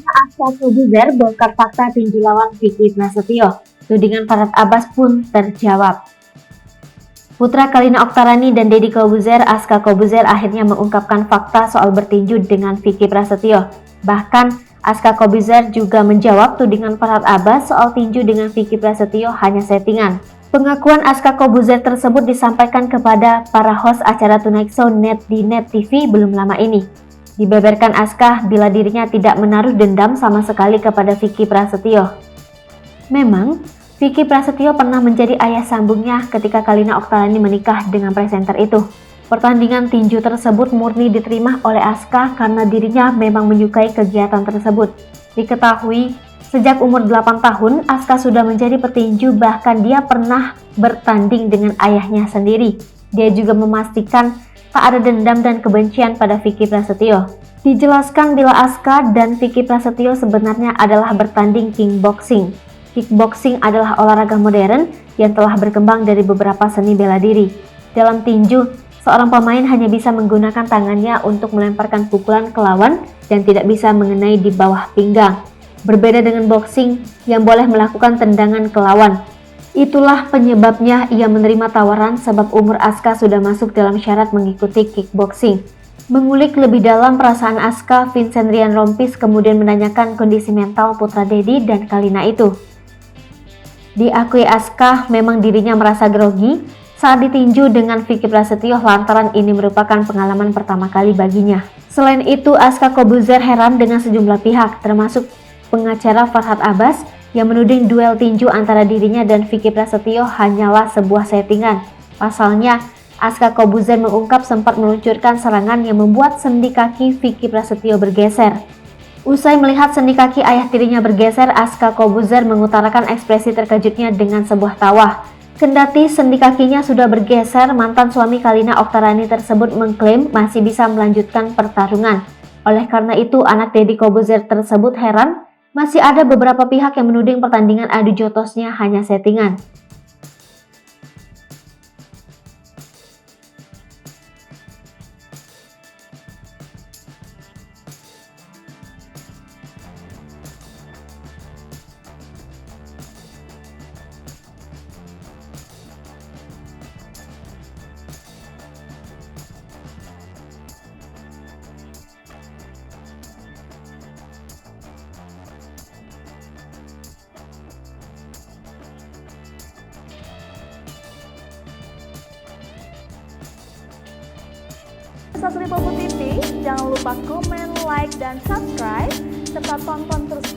Aska Kobuzer bongkar fakta tinju lawan Vicky Prasetyo. Tudingan Farhad Abbas pun terjawab. Putra Kalina Oktarani dan Deddy Kobuzer, Aska Kobuzer akhirnya mengungkapkan fakta soal bertinju dengan Vicky Prasetyo. Bahkan, Aska Kobuzer juga menjawab tudingan Farhad Abbas soal tinju dengan Vicky Prasetyo hanya settingan. Pengakuan Aska Kobuzer tersebut disampaikan kepada para host acara Tonight Show Net di Net TV belum lama ini. Dibeberkan Aska bila dirinya tidak menaruh dendam sama sekali kepada Vicky Prasetyo. Memang, Vicky Prasetyo pernah menjadi ayah sambungnya ketika Kalina Oktarani menikah dengan presenter itu. Pertandingan tinju tersebut murni diterima oleh Aska karena dirinya memang menyukai kegiatan tersebut. Diketahui, sejak umur 8 tahun, Aska sudah menjadi petinju, bahkan dia pernah bertanding dengan ayahnya sendiri. Dia juga memastikan tak ada dendam dan kebencian pada Vicky Prasetyo. Dijelaskan bila Aska dan Vicky Prasetyo sebenarnya adalah bertanding kickboxing. Kickboxing adalah olahraga modern yang telah berkembang dari beberapa seni bela diri. Dalam tinju, seorang pemain hanya bisa menggunakan tangannya untuk melemparkan pukulan ke lawan dan tidak bisa mengenai di bawah pinggang. Berbeda dengan boxing yang boleh melakukan tendangan ke lawan. Itulah penyebabnya ia menerima tawaran sebab umur Aska sudah masuk dalam syarat mengikuti kickboxing. Mengulik lebih dalam perasaan Aska, Vincent Rian Rompis kemudian menanyakan kondisi mental putra Deddy dan Kalina itu. Diakui Aska memang dirinya merasa grogi saat ditinju dengan Vicky Prasetyo lantaran ini merupakan pengalaman pertama kali baginya. Selain itu, Aska Kobuzer heran dengan sejumlah pihak termasuk pengacara Farhad Abbas yang menuding duel tinju antara dirinya dan Vicky Prasetyo hanyalah sebuah settingan. Pasalnya, Aska Kobuzer mengungkap sempat meluncurkan serangan yang membuat sendi kaki Vicky Prasetyo bergeser. Usai melihat sendi kaki ayah tirinya bergeser, Aska Kobuzer mengutarakan ekspresi terkejutnya dengan sebuah tawa. Kendati sendi kakinya sudah bergeser, mantan suami Kalina Oktarani tersebut mengklaim masih bisa melanjutkan pertarungan. Oleh karena itu, anak Deddy Kobuzer tersebut heran masih ada beberapa pihak yang menuding pertandingan adu jotosnya hanya settingan. Satu Lipopo TV, jangan lupa komen, like, dan subscribe, serta tonton terus